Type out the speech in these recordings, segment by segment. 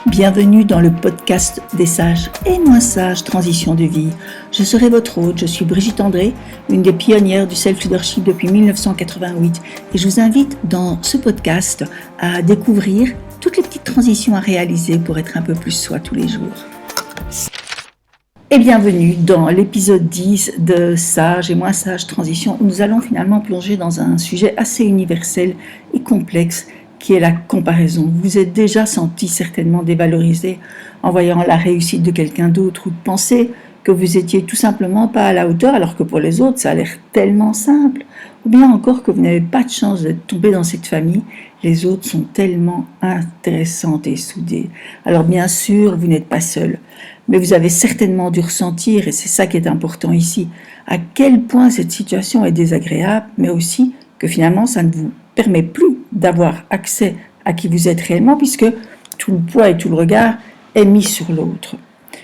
Bienvenue dans le podcast des sages et moins sages transition de vie. Je serai votre hôte, je suis Brigitte André, une des pionnières du self-leadership depuis 1988 et je vous invite dans ce podcast à découvrir toutes les petites transitions à réaliser pour être un peu plus soi tous les jours. Et bienvenue dans l'épisode 10 de Sage et moins sage transition où nous allons finalement plonger dans un sujet assez universel et complexe qui est la comparaison. Vous vous êtes déjà senti certainement dévalorisé en voyant la réussite de quelqu'un d'autre ou de penser que vous étiez tout simplement pas à la hauteur alors que pour les autres ça a l'air tellement simple, ou bien encore que vous n'avez pas de chance d'être tombé dans cette famille, les autres sont tellement intéressantes et soudées. Alors bien sûr vous n'êtes pas seul, mais vous avez certainement dû ressentir, et c'est ça qui est important ici, à quel point cette situation est désagréable, mais aussi que finalement ça ne vous permet plus d'avoir accès à qui vous êtes réellement, puisque tout le poids et tout le regard est mis sur l'autre.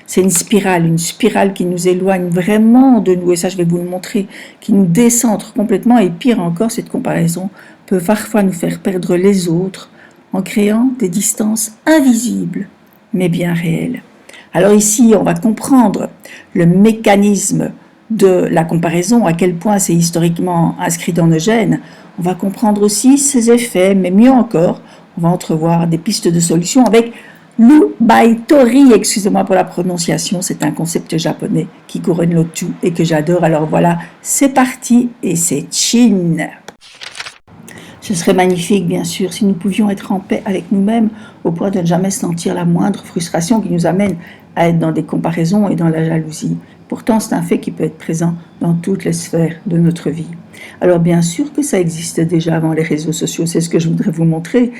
C'est une spirale qui nous éloigne vraiment de nous, et ça je vais vous le montrer, qui nous décentre complètement, et pire encore, cette comparaison peut parfois nous faire perdre les autres en créant des distances invisibles, mais bien réelles. Alors ici, on va comprendre le mécanisme de la comparaison, à quel point c'est historiquement inscrit dans nos gènes. On va comprendre aussi ses effets, mais mieux encore, on va entrevoir des pistes de solutions avec l'Ubai-tori, excusez-moi pour la prononciation, c'est un concept japonais qui couronne le tout et que j'adore. Alors voilà, c'est parti et c'est chin. Ce serait magnifique, bien sûr, si nous pouvions être en paix avec nous-mêmes au point de ne jamais sentir la moindre frustration qui nous amène à être dans des comparaisons et dans la jalousie. Pourtant, c'est un fait qui peut être présent dans toutes les sphères de notre vie. Alors bien sûr que ça existait déjà avant les réseaux sociaux, c'est ce que je voudrais vous montrer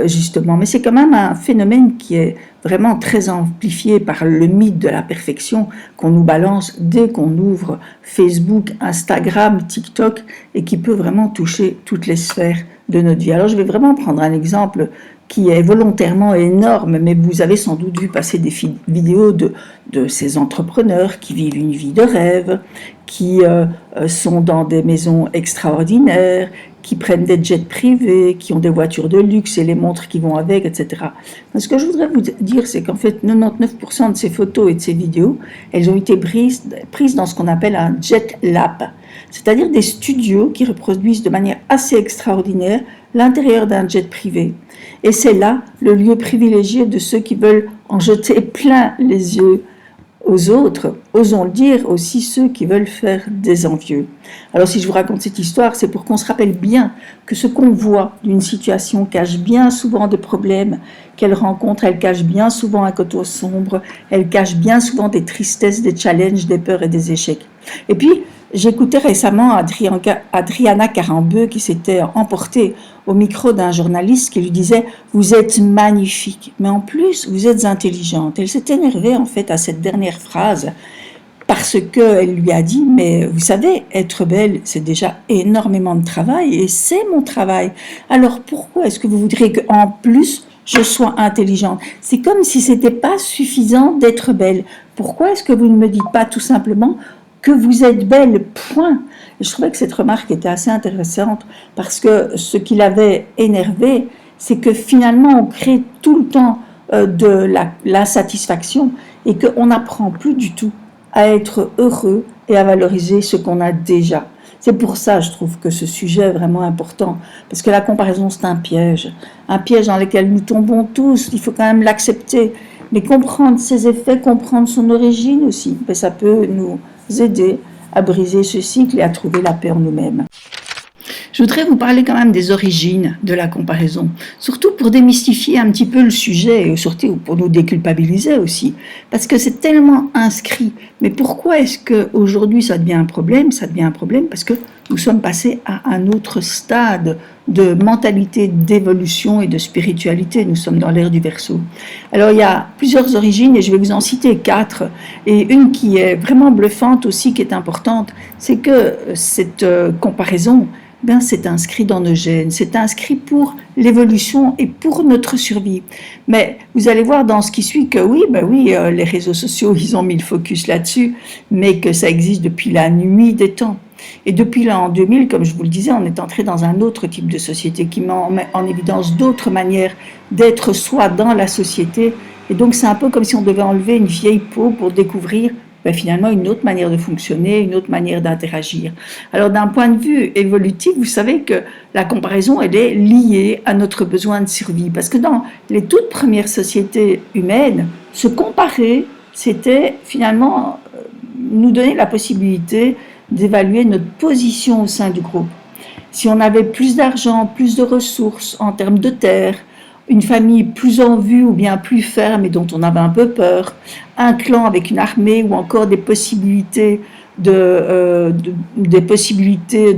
justement, mais c'est quand même un phénomène qui est vraiment très amplifié par le mythe de la perfection qu'on nous balance dès qu'on ouvre Facebook, Instagram, TikTok et qui peut vraiment toucher toutes les sphères de notre vie. Alors je vais vraiment prendre un exemple qui est volontairement énorme, mais vous avez sans doute vu passer des vidéos de ces entrepreneurs qui vivent une vie de rêve, qui sont dans des maisons extraordinaires, qui prennent des jets privés, qui ont des voitures de luxe et les montres qui vont avec, etc. Mais ce que je voudrais vous dire, c'est qu'en fait, 99% de ces photos et de ces vidéos, elles ont été prises dans ce qu'on appelle un jet lab, c'est-à-dire des studios qui reproduisent de manière assez extraordinaire l'intérieur d'un jet privé. Et c'est là le lieu privilégié de ceux qui veulent en jeter plein les yeux aux autres, osons le dire, aussi ceux qui veulent faire des envieux. Alors si je vous raconte cette histoire, c'est pour qu'on se rappelle bien que ce qu'on voit d'une situation cache bien souvent des problèmes qu'elle rencontre, elle cache bien souvent un côté sombre, elle cache bien souvent des tristesses, des challenges, des peurs et des échecs. Et puis, j'écoutais récemment Adriana Carambeu qui s'était emportée au micro d'un journaliste qui lui disait « Vous êtes magnifique, mais en plus, vous êtes intelligente ». Elle s'est énervée en fait à cette dernière phrase parce qu'elle lui a dit « Mais vous savez, être belle, c'est déjà énormément de travail et c'est mon travail. Alors pourquoi est-ce que vous voudriez qu'en plus, je sois intelligente? C'est comme si ce n'était pas suffisant d'être belle. Pourquoi est-ce que vous ne me dites pas tout simplement que vous êtes belle, point ». Et je trouvais que cette remarque était assez intéressante parce que ce qui l'avait énervé, c'est que finalement on crée tout le temps de l'insatisfaction et qu'on n'apprend plus du tout à être heureux et à valoriser ce qu'on a déjà. C'est pour ça, je trouve, que ce sujet est vraiment important, parce que la comparaison, c'est un piège dans lequel nous tombons tous, il faut quand même l'accepter, mais comprendre ses effets, comprendre son origine aussi, ben, ça peut nous aider à briser ce cycle et à trouver la paix en nous-mêmes. Je voudrais vous parler quand même des origines de la comparaison, surtout pour démystifier un petit peu le sujet et surtout pour nous déculpabiliser aussi, parce que c'est tellement inscrit. Mais pourquoi est-ce qu'aujourd'hui ça devient un problème? Ça devient un problème parce que nous sommes passés à un autre stade de mentalité, d'évolution et de spiritualité. Nous sommes dans l'ère du Verseau. Alors il y a plusieurs origines et je vais vous en citer 4. Et une qui est vraiment bluffante aussi, qui est importante, c'est que cette comparaison, ben, c'est inscrit dans nos gènes, c'est inscrit pour l'évolution et pour notre survie. Mais vous allez voir dans ce qui suit que oui, les réseaux sociaux, ils ont mis le focus là-dessus, mais que ça existe depuis la nuit des temps. Et depuis l'an 2000, comme je vous le disais, on est entré dans un autre type de société qui met en évidence d'autres manières d'être soi dans la société Et donc c'est un peu comme si on devait enlever une vieille peau pour découvrir finalement une autre manière de fonctionner, une autre manière d'interagir. Alors d'un point de vue évolutif, vous savez que la comparaison, elle est liée à notre besoin de survie. Parce que dans les toutes premières sociétés humaines, se comparer, c'était finalement nous donner la possibilité d'évaluer notre position au sein du groupe. Si on avait plus d'argent, plus de ressources en termes de terre, une famille plus en vue ou bien plus ferme et dont on avait un peu peur, un clan avec une armée ou encore des possibilités de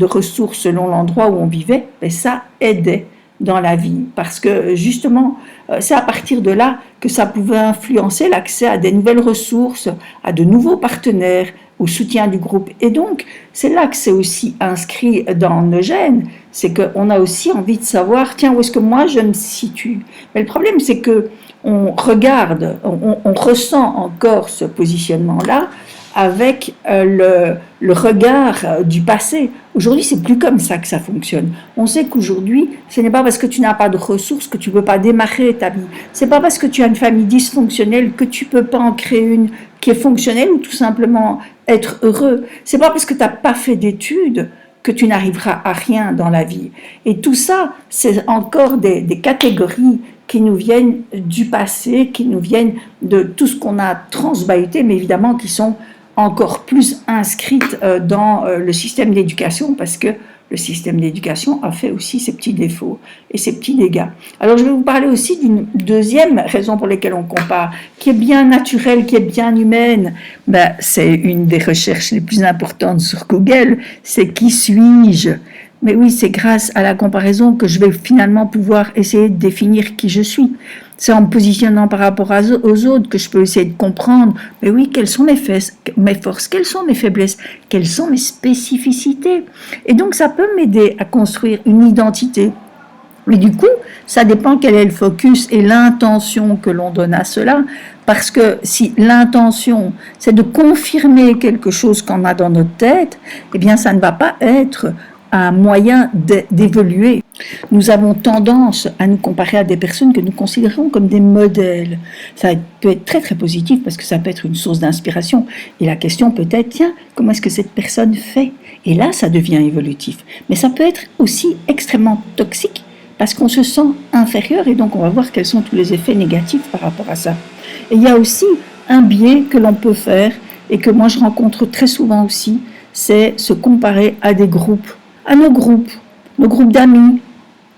ressources selon l'endroit où on vivait, ça aidait dans la vie parce que justement c'est à partir de là que ça pouvait influencer l'accès à des nouvelles ressources, à de nouveaux partenaires, au soutien du groupe. Et donc c'est là que c'est aussi inscrit dans nos gènes, c'est qu'on a aussi envie de savoir tiens où est-ce que moi je me situe. Mais le problème c'est que on regarde, on ressent encore ce positionnement-là avec le regard du passé. Aujourd'hui, c'est plus comme ça que ça fonctionne. On sait qu'aujourd'hui, ce n'est pas parce que tu n'as pas de ressources que tu ne peux pas démarrer ta vie. C'est pas parce que tu as une famille dysfonctionnelle que tu ne peux pas en créer une qui est fonctionnelle ou tout simplement être heureux. C'est pas parce que tu n'as pas fait d'études que tu n'arriveras à rien dans la vie. Et tout ça, c'est encore des catégories qui nous viennent du passé, qui nous viennent de tout ce qu'on a transbahuté, mais évidemment qui sont encore plus inscrites dans le système d'éducation, parce que le système d'éducation a fait aussi ses petits défauts et ses petits dégâts. Alors je vais vous parler aussi d'une deuxième raison pour laquelle on compare, qui est bien naturelle, qui est bien humaine. C'est une des recherches les plus importantes sur Google, c'est qui suis-je ? Mais oui, c'est grâce à la comparaison que je vais finalement pouvoir essayer de définir qui je suis. C'est en me positionnant par rapport aux autres que je peux essayer de comprendre, mais oui, quelles sont mes forces, quelles sont mes faiblesses, quelles sont mes spécificités. Et donc, ça peut m'aider à construire une identité. Mais du coup, ça dépend quel est le focus et l'intention que l'on donne à cela. Parce que si l'intention, c'est de confirmer quelque chose qu'on a dans notre tête, eh bien, ça ne va pas être un moyen d'évoluer. Nous avons tendance à nous comparer à des personnes que nous considérons comme des modèles. Ça peut être très très positif parce que ça peut être une source d'inspiration. Et la question peut être, tiens, comment est-ce que cette personne fait ? Et là, ça devient évolutif. Mais ça peut être aussi extrêmement toxique parce qu'on se sent inférieur et donc on va voir quels sont tous les effets négatifs par rapport à ça. Et il y a aussi un biais que l'on peut faire et que moi je rencontre très souvent aussi, c'est se comparer à des groupes. À nos groupes d'amis,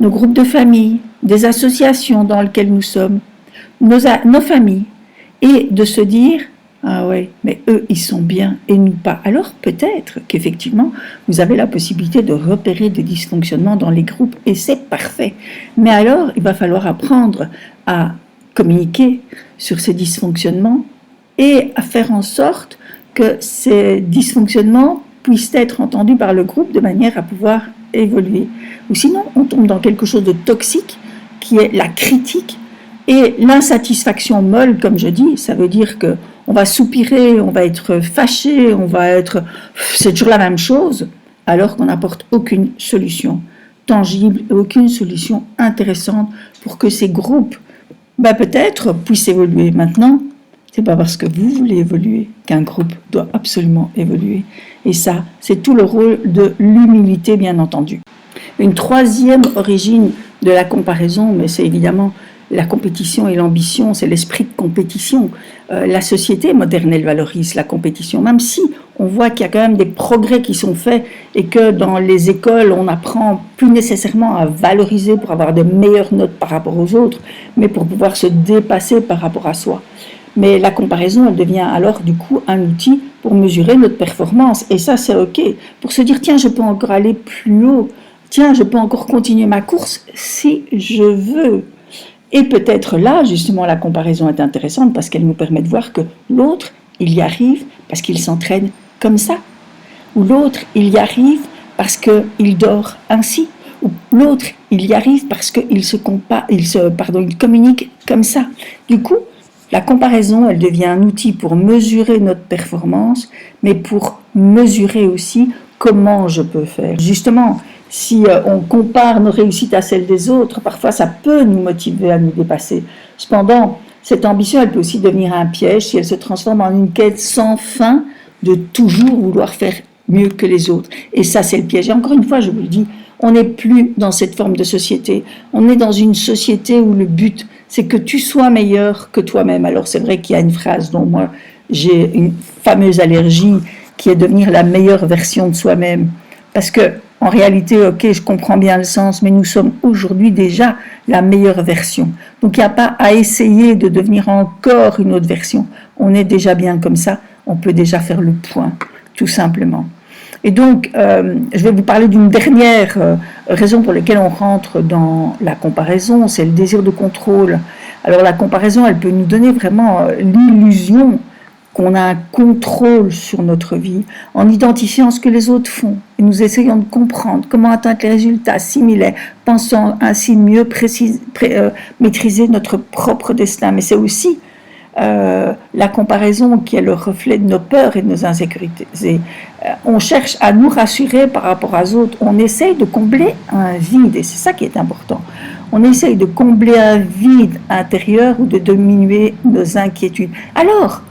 nos groupes de famille, des associations dans lesquelles nous sommes, nos familles, et de se dire ah ouais, mais eux ils sont bien et nous pas. Alors peut-être qu'effectivement vous avez la possibilité de repérer des dysfonctionnements dans les groupes et c'est parfait. Mais alors il va falloir apprendre à communiquer sur ces dysfonctionnements et à faire en sorte que ces dysfonctionnements puissent être entendus par le groupe de manière à pouvoir évoluer. Ou sinon, on tombe dans quelque chose de toxique qui est la critique et l'insatisfaction molle, comme je dis, ça veut dire que on va soupirer, on va être fâché, c'est toujours la même chose, alors qu'on n'apporte aucune solution tangible et aucune solution intéressante pour que ces groupes, peut-être, puissent évoluer. Maintenant, c'est pas parce que vous voulez évoluer qu'un groupe doit absolument évoluer. Et ça, c'est tout le rôle de l'humilité, bien entendu. Une troisième origine de la comparaison, mais c'est évidemment la compétition et l'ambition, c'est l'esprit de compétition. La société moderne, elle valorise la compétition, même si on voit qu'il y a quand même des progrès qui sont faits et que dans les écoles, on apprend plus nécessairement à valoriser pour avoir de meilleures notes par rapport aux autres, mais pour pouvoir se dépasser par rapport à soi. Mais la comparaison, elle devient alors du coup un outil pour mesurer notre performance. Et ça, c'est OK. Pour se dire, tiens, je peux encore aller plus haut. Tiens, je peux encore continuer ma course si je veux. Et peut-être là, justement, la comparaison est intéressante parce qu'elle nous permet de voir que l'autre, il y arrive parce qu'il s'entraîne comme ça. Ou l'autre, il y arrive parce qu'il dort ainsi. Ou l'autre, il y arrive parce qu'il il communique comme ça. Du coup, la comparaison, elle devient un outil pour mesurer notre performance, mais pour mesurer aussi comment je peux faire. Justement, si on compare nos réussites à celles des autres, parfois ça peut nous motiver à nous dépasser. Cependant, Cette ambition, elle peut aussi devenir un piège si elle se transforme en une quête sans fin de toujours vouloir faire mieux que les autres. Et ça, c'est le piège. Et encore une fois, je vous le dis, on n'est plus dans cette forme de société. On est dans une société où le but, c'est que tu sois meilleur que toi-même. Alors, c'est vrai qu'il y a une phrase dont moi, j'ai une fameuse allergie qui est devenir la meilleure version de soi-même. Parce que, en réalité, ok, je comprends bien le sens, mais nous sommes aujourd'hui déjà la meilleure version. Donc, il n'y a pas à essayer de devenir encore une autre version. On est déjà bien comme ça. On peut déjà faire le point, tout simplement. Et donc, je vais vous parler d'une dernière raison pour laquelle on rentre dans la comparaison, c'est le désir de contrôle. Alors, la comparaison, elle peut nous donner vraiment l'illusion qu'on a un contrôle sur notre vie en identifiant ce que les autres font et nous essayons de comprendre comment atteindre les résultats similaires, pensant ainsi mieux maîtriser notre propre destin. Mais c'est aussi la comparaison qui est le reflet de nos peurs et de nos insécurités. On cherche à nous rassurer par rapport aux autres, on essaye de combler un vide et c'est ça qui est important. On essaye de combler un vide intérieur ou de diminuer nos inquiétudes. Alors,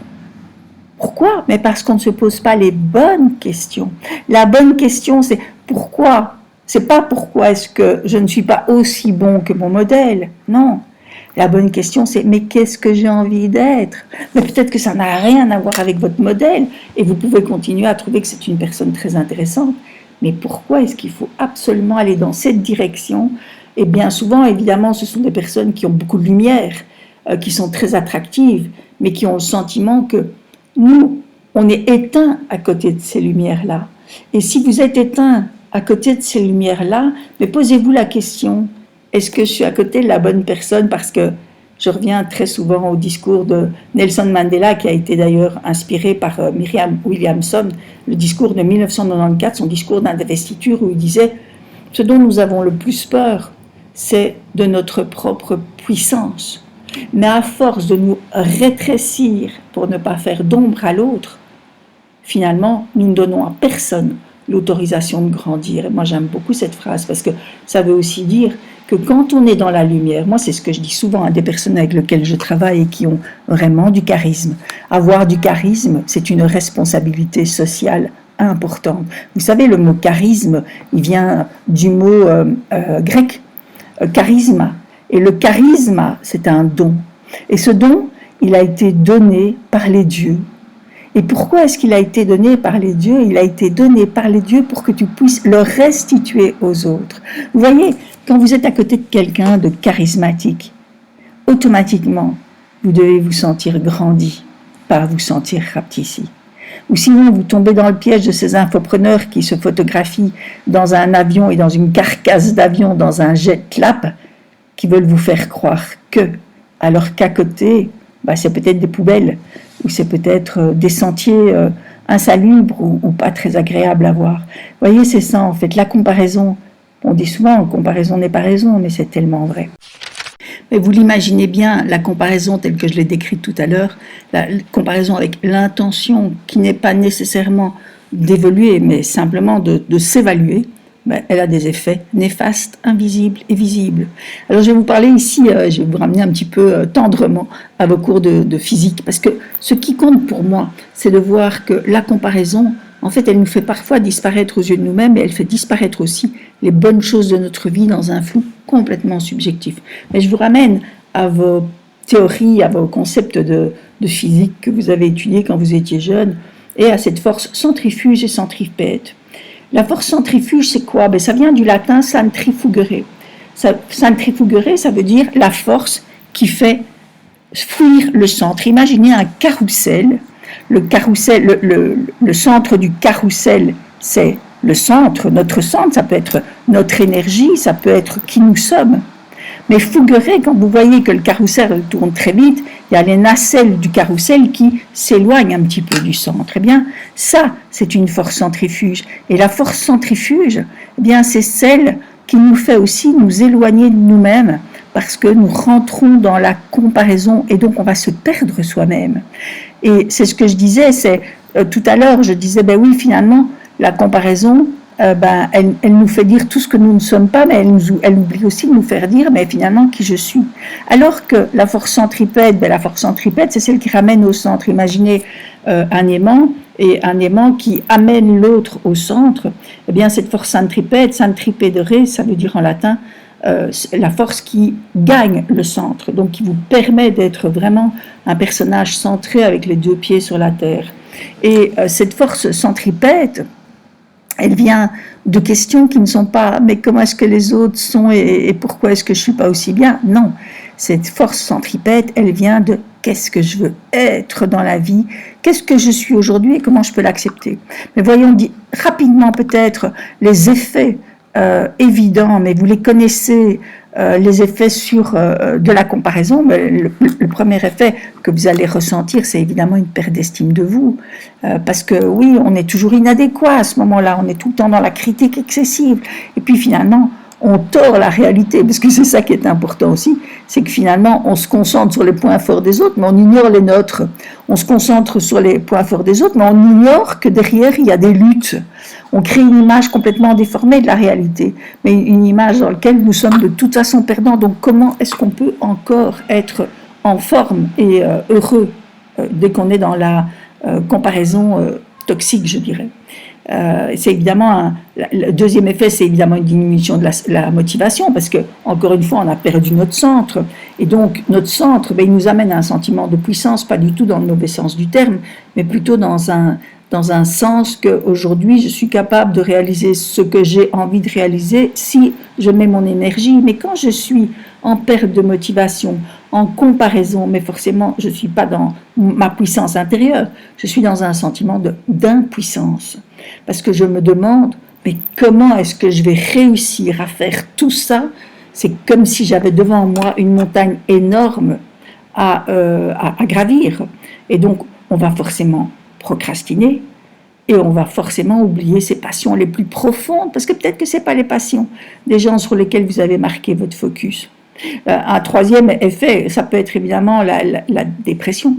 pourquoi? Mais parce qu'on ne se pose pas les bonnes questions. La bonne question, c'est pourquoi? C'est pas pourquoi est-ce que je ne suis pas aussi bon que mon modèle. Non. La bonne question, c'est mais qu'est-ce que j'ai envie d'être? Mais peut-être que ça n'a rien à voir avec votre modèle et vous pouvez continuer à trouver que c'est une personne très intéressante. Mais pourquoi est-ce qu'il faut absolument aller dans cette direction? Et bien souvent, évidemment, ce sont des personnes qui ont beaucoup de lumière, qui sont très attractives, mais qui ont le sentiment que nous, on est éteint à côté de ces lumières-là. Et si vous êtes éteint à côté de ces lumières-là, mais posez-vous la question, est-ce que je suis à côté de la bonne personne? Parce que je reviens très souvent au discours de Nelson Mandela, qui a été d'ailleurs inspiré par Marianne Williamson, le discours de 1994, son discours d'investiture, où il disait « Ce dont nous avons le plus peur, c'est de notre propre puissance. Mais à force de nous rétrécir pour ne pas faire d'ombre à l'autre, finalement, nous ne donnons à personne l'autorisation de grandir. » Et moi, j'aime beaucoup cette phrase parce que ça veut aussi dire que quand on est dans la lumière, moi, c'est ce que je dis souvent à des personnes avec lesquelles je travaille et qui ont vraiment du charisme. Avoir du charisme, c'est une responsabilité sociale importante. Vous savez, le mot charisme, il vient du mot grec, charisma. Et le charisme, c'est un don. Et ce don, il a été donné par les dieux. Et pourquoi est-ce qu'il a été donné par les dieux? Il a été donné par les dieux pour que tu puisses le restituer aux autres. Vous voyez, quand vous êtes à côté de quelqu'un de charismatique, automatiquement, vous devez vous sentir grandi, pas vous sentir rapetissi. Ou sinon, vous tombez dans le piège de ces infopreneurs qui se photographient dans un avion et dans une carcasse d'avion, dans un jet lap, qui veulent vous faire croire que, alors qu'à côté, c'est peut-être des poubelles, ou c'est peut-être des sentiers insalubres ou pas très agréables à voir. Vous voyez, c'est ça en fait, la comparaison. On dit souvent, comparaison n'est pas raison, mais c'est tellement vrai. Mais vous l'imaginez bien, la comparaison telle que je l'ai décrite tout à l'heure, la comparaison avec l'intention qui n'est pas nécessairement d'évoluer, mais simplement de s'évaluer, elle a des effets néfastes, invisibles et visibles. Alors je vais vous parler ici, je vais vous ramener un petit peu tendrement à vos cours de physique, parce que ce qui compte pour moi, c'est de voir que la comparaison, en fait, elle nous fait parfois disparaître aux yeux de nous-mêmes, et elle fait disparaître aussi les bonnes choses de notre vie dans un flou complètement subjectif. Mais je vous ramène à vos théories, à vos concepts de physique que vous avez étudiés quand vous étiez jeune, et à cette force centrifuge et centripète. La force centrifuge, c'est quoi? Ça vient du latin centrifugere. Centrifugere, ça veut dire la force qui fait fuir le centre. Imaginez un carrousel. Le centre du carrousel, c'est le centre, notre centre, ça peut être notre énergie, ça peut être qui nous sommes. Mais fugere, quand vous voyez que le carrousel tourne très vite, il y a les nacelles du carrousel qui s'éloignent un petit peu du centre. Eh bien, ça, c'est une force centrifuge. Et la force centrifuge, eh bien, c'est celle qui nous fait aussi nous éloigner de nous-mêmes parce que nous rentrons dans la comparaison et donc on va se perdre soi-même. Et c'est ce que je disais, tout à l'heure, je disais, oui, finalement, la comparaison, elle nous fait dire tout ce que nous ne sommes pas, mais elle oublie aussi de nous faire dire, mais finalement, qui je suis. Alors que la force centripète, c'est celle qui ramène au centre. Imaginez un aimant, et un aimant qui amène l'autre au centre. Eh bien, cette force centripète, centripedere, ça veut dire en latin, la force qui gagne le centre, donc qui vous permet d'être vraiment un personnage centré avec les deux pieds sur la terre. Et cette force centripète, elle vient de questions qui ne sont pas « mais comment est-ce que les autres sont et pourquoi est-ce que je ne suis pas aussi bien ?» Non, cette force centripète, elle vient de « qu'est-ce que je veux être dans la vie ? Qu'est-ce que je suis aujourd'hui et comment je peux l'accepter ?» Mais voyons rapidement peut-être les effets évidents, mais vous les connaissez, les effets de la comparaison. Le premier effet que vous allez ressentir, c'est évidemment une perte d'estime de vous, parce que oui, on est toujours inadéquat à ce moment-là, on est tout le temps dans la critique excessive, et puis finalement, on tord la réalité, parce que c'est ça qui est important aussi, c'est que finalement, on se concentre sur les points forts des autres, mais on ignore les nôtres. On se concentre sur les points forts des autres, mais on ignore que derrière, il y a des luttes. On crée une image complètement déformée de la réalité, mais une image dans laquelle nous sommes de toute façon perdants. Donc, comment est-ce qu'on peut encore être en forme et heureux dès qu'on est dans la comparaison toxique, je dirais. C'est évidemment le deuxième effet, c'est évidemment une diminution de la motivation, parce que encore une fois, on a perdu notre centre, et donc notre centre, il nous amène à un sentiment de puissance, pas du tout dans le mauvais sens du terme, mais plutôt dans un sens qu'aujourd'hui, je suis capable de réaliser ce que j'ai envie de réaliser si je mets mon énergie. Mais quand je suis en perte de motivation, en comparaison, mais forcément, je ne suis pas dans ma puissance intérieure, je suis dans un sentiment d'impuissance. Parce que je me demande, mais comment est-ce que je vais réussir à faire tout ça? C'est comme si j'avais devant moi une montagne énorme à gravir. Et donc, on va forcément procrastiner et on va forcément oublier ses passions les plus profondes, parce que peut-être que ce n'est pas les passions des gens sur lesquels vous avez marqué votre focus. Un troisième effet, ça peut être évidemment la dépression,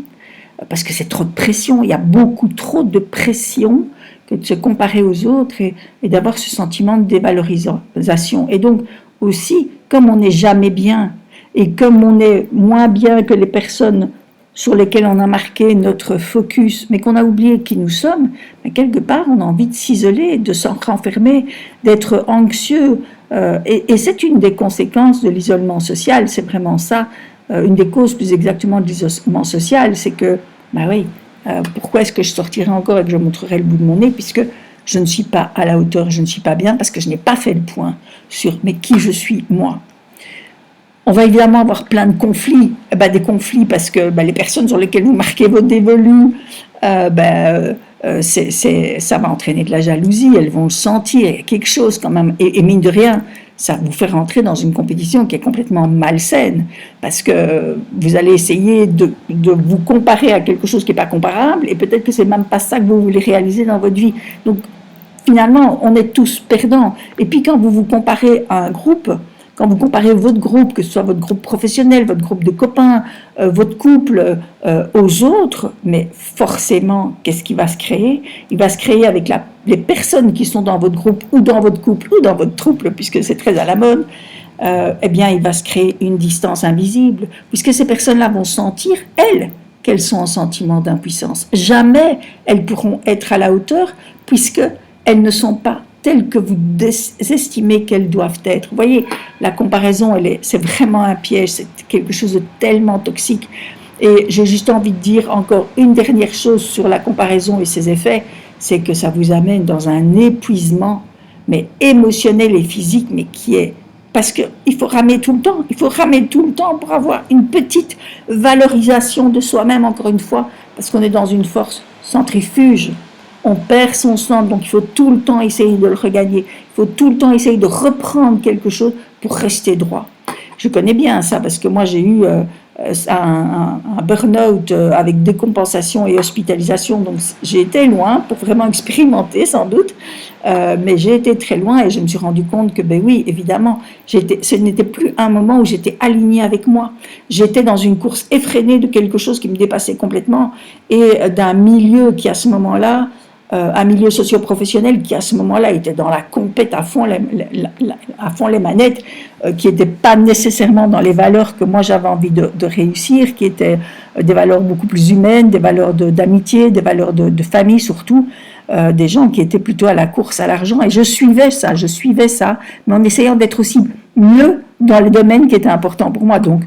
parce que c'est trop de pression, il y a beaucoup trop de pression que de se comparer aux autres et d'avoir ce sentiment de dévalorisation. Et donc aussi, comme on n'est jamais bien, et comme on est moins bien que les personnes sur lesquelles on a marqué notre focus, mais qu'on a oublié qui nous sommes, mais quelque part on a envie de s'isoler, de s'en renfermer, d'être anxieux, et c'est une des conséquences de l'isolement social, c'est vraiment ça, une des causes plus exactement de l'isolement social, c'est que, pourquoi est-ce que je sortirai encore et que je montrerai le bout de mon nez, puisque je ne suis pas à la hauteur, je ne suis pas bien, parce que je n'ai pas fait le point sur mais qui je suis, moi. On va évidemment avoir plein de conflits, des conflits parce que les personnes sur lesquelles vous marquez votre dévolu, ça va entraîner de la jalousie, elles vont le sentir, quelque chose quand même, et mine de rien, ça vous fait rentrer dans une compétition qui est complètement malsaine, parce que vous allez essayer de vous comparer à quelque chose qui n'est pas comparable, et peut-être que c'est même pas ça que vous voulez réaliser dans votre vie. Donc finalement, on est tous perdants. Et puis quand vous vous comparez à un groupe, quand vous comparez votre groupe, que ce soit votre groupe professionnel, votre groupe de copains, votre couple aux autres, mais forcément, qu'est-ce qui va se créer? Il va se créer avec les personnes qui sont dans votre groupe ou dans votre couple ou dans votre trouble, puisque c'est très à la mode, il va se créer une distance invisible, puisque ces personnes-là vont sentir, elles, qu'elles sont en sentiment d'impuissance. Jamais elles pourront être à la hauteur, puisqu'elles ne sont pas telles que vous estimez qu'elles doivent être. Vous voyez, la comparaison, c'est vraiment un piège, c'est quelque chose de tellement toxique. Et j'ai juste envie de dire encore une dernière chose sur la comparaison et ses effets, c'est que ça vous amène dans un épuisement, mais émotionnel et physique, mais qui est... Parce qu'il faut ramer tout le temps pour avoir une petite valorisation de soi-même, encore une fois, parce qu'on est dans une force centrifuge. On perd son centre, donc il faut tout le temps essayer de le regagner. Il faut tout le temps essayer de reprendre quelque chose pour rester droit. Je connais bien ça, parce que moi j'ai eu un burn-out avec décompensation et hospitalisation, donc j'ai été loin pour vraiment expérimenter sans doute, mais j'ai été très loin et je me suis rendu compte que oui, évidemment, ce n'était plus un moment où j'étais alignée avec moi. J'étais dans une course effrénée de quelque chose qui me dépassait complètement et d'un milieu qui à ce moment-là un milieu socio-professionnel qui à ce moment-là était dans la compète à fond les manettes, qui n'était pas nécessairement dans les valeurs que moi j'avais envie de réussir, qui étaient des valeurs beaucoup plus humaines, des valeurs d'amitié, des valeurs de famille surtout, des gens qui étaient plutôt à la course à l'argent, et je suivais ça, mais en essayant d'être aussi mieux dans les domaines qui étaient importants pour moi. Donc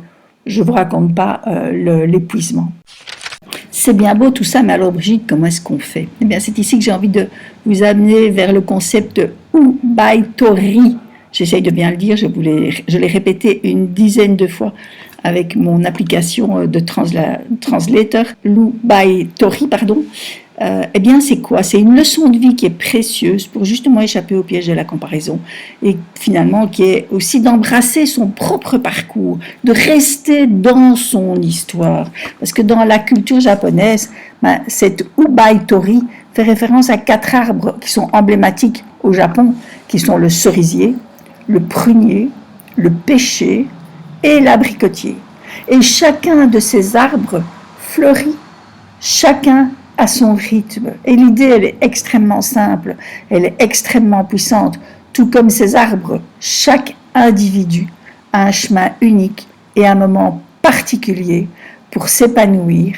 je ne vous raconte pas l'épuisement. C'est bien beau tout ça, mais alors Brigitte, comment est-ce qu'on fait? Eh bien, c'est ici que j'ai envie de vous amener vers le concept Ubaitori. J'essaye de bien le dire, je l'ai répété une dizaine de fois avec mon application de translator, Ubaitori, pardon. Eh bien, c'est quoi? C'est une leçon de vie qui est précieuse pour justement échapper au piège de la comparaison et finalement qui est aussi d'embrasser son propre parcours, de rester dans son histoire. Parce que dans la culture japonaise, cette Ubaitori fait référence à 4 arbres qui sont emblématiques au Japon, qui sont le cerisier, le prunier, le pêcher et l'abricotier. Et chacun de ces arbres fleurit, chacun à son rythme. Et l'idée, elle est extrêmement simple, elle est extrêmement puissante. Tout comme ces arbres, chaque individu a un chemin unique et un moment particulier pour s'épanouir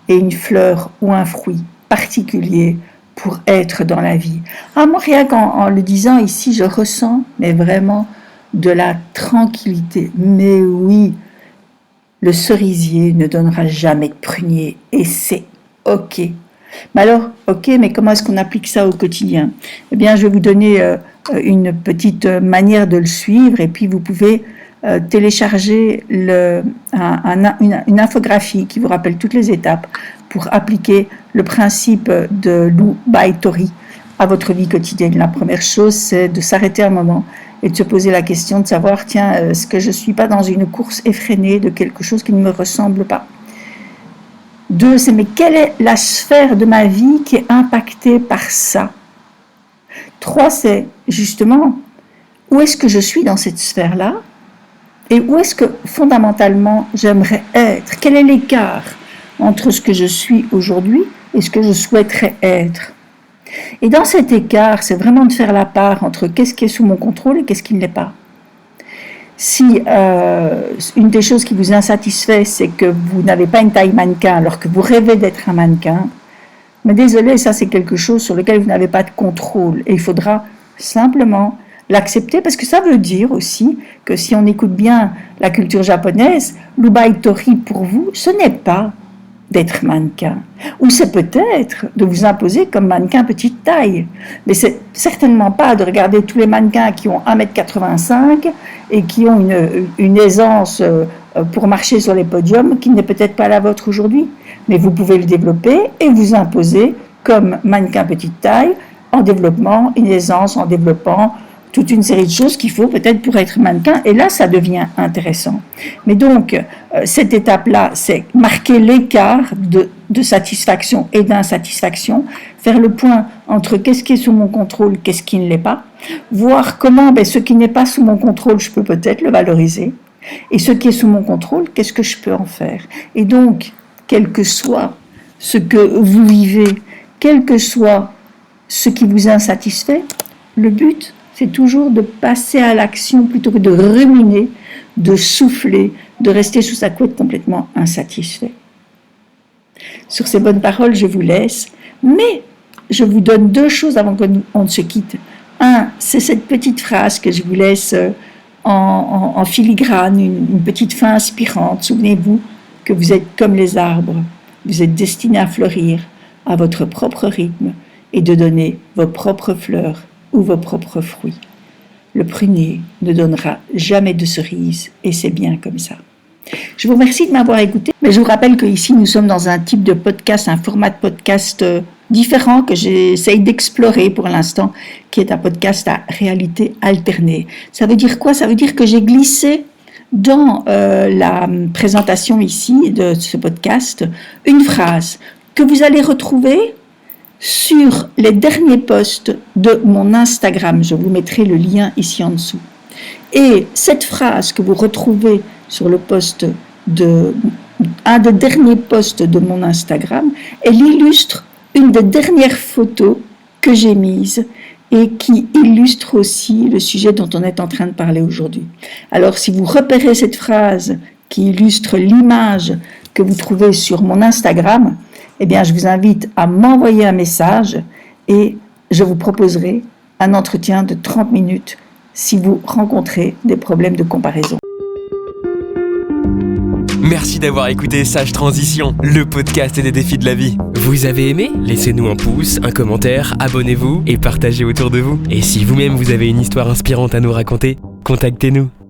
et une fleur ou un fruit particulier pour être dans la vie. Moi, rien qu'en le disant ici, je ressens, mais vraiment, de la tranquillité. Mais oui, le cerisier ne donnera jamais de prunier et c'est OK. Mais alors, OK, mais comment est-ce qu'on applique ça au quotidien? Eh bien, je vais vous donner une petite manière de le suivre et puis vous pouvez télécharger une infographie qui vous rappelle toutes les étapes pour appliquer le principe de l'Ubaitori à votre vie quotidienne. La première chose, c'est de s'arrêter un moment et de se poser la question de savoir, tiens, est-ce que je ne suis pas dans une course effrénée de quelque chose qui ne me ressemble pas? 2, c'est mais quelle est la sphère de ma vie qui est impactée par ça? 3, c'est justement où est-ce que je suis dans cette sphère-là et où est-ce que fondamentalement j'aimerais être? Quel est l'écart entre ce que je suis aujourd'hui et ce que je souhaiterais être? Et dans cet écart, c'est vraiment de faire la part entre qu'est-ce qui est sous mon contrôle et qu'est-ce qui ne l'est pas. Si une des choses qui vous insatisfait, c'est que vous n'avez pas une taille mannequin alors que vous rêvez d'être un mannequin, mais désolé, ça c'est quelque chose sur lequel vous n'avez pas de contrôle et il faudra simplement l'accepter parce que ça veut dire aussi que si on écoute bien la culture japonaise, l'Ubaitori pour vous, ce n'est pas d'être mannequin, ou c'est peut-être de vous imposer comme mannequin petite taille, mais c'est certainement pas de regarder tous les mannequins qui ont 1m85 et qui ont une aisance pour marcher sur les podiums qui n'est peut-être pas la vôtre aujourd'hui, mais vous pouvez le développer et vous imposer comme mannequin petite taille en développement, une aisance, en développant toute une série de choses qu'il faut peut-être pour être mannequin, et là ça devient intéressant. Mais donc cette étape-là, c'est marquer l'écart de satisfaction et d'insatisfaction, faire le point entre qu'est-ce qui est sous mon contrôle, qu'est-ce qui ne l'est pas, voir comment ce qui n'est pas sous mon contrôle, je peux peut-être le valoriser, et ce qui est sous mon contrôle, qu'est-ce que je peux en faire. Et donc, quel que soit ce que vous vivez, quel que soit ce qui vous insatisfait, le but, c'est toujours de passer à l'action plutôt que de ruminer, de souffler, de rester sous sa couette complètement insatisfait. Sur ces bonnes paroles, je vous laisse, mais je vous donne 2 choses avant qu'on ne se quitte. 1, c'est cette petite phrase que je vous laisse en filigrane, une petite fin inspirante. Souvenez-vous que vous êtes comme les arbres, vous êtes destinés à fleurir à votre propre rythme et de donner vos propres fleurs ou vos propres fruits. Le prunier ne donnera jamais de cerises et c'est bien comme ça. Je vous remercie de m'avoir écouté, mais je vous rappelle qu'ici nous sommes dans un type de podcast, un format de podcast différent que j'essaye d'explorer pour l'instant, qui est un podcast à réalité alternée. Ça veut dire quoi? Ça veut dire que j'ai glissé dans la présentation ici de ce podcast une phrase que vous allez retrouver sur les derniers posts de mon Instagram. Je vous mettrai le lien ici en dessous. Et cette phrase que vous retrouvez sur le post un des derniers posts de mon Instagram, elle illustre une des dernières photos que j'ai mise et qui illustre aussi le sujet dont on est en train de parler aujourd'hui. Alors, si vous repérez cette phrase qui illustre l'image que vous trouvez sur mon Instagram, eh bien, je vous invite à m'envoyer un message et je vous proposerai un entretien de 30 minutes si vous rencontrez des problèmes de comparaison. Merci d'avoir écouté Sage Transition, le podcast des défis de la vie. Vous avez aimé ? Laissez-nous un pouce, un commentaire, abonnez-vous et partagez autour de vous. Et si vous-même vous avez une histoire inspirante à nous raconter, contactez-nous.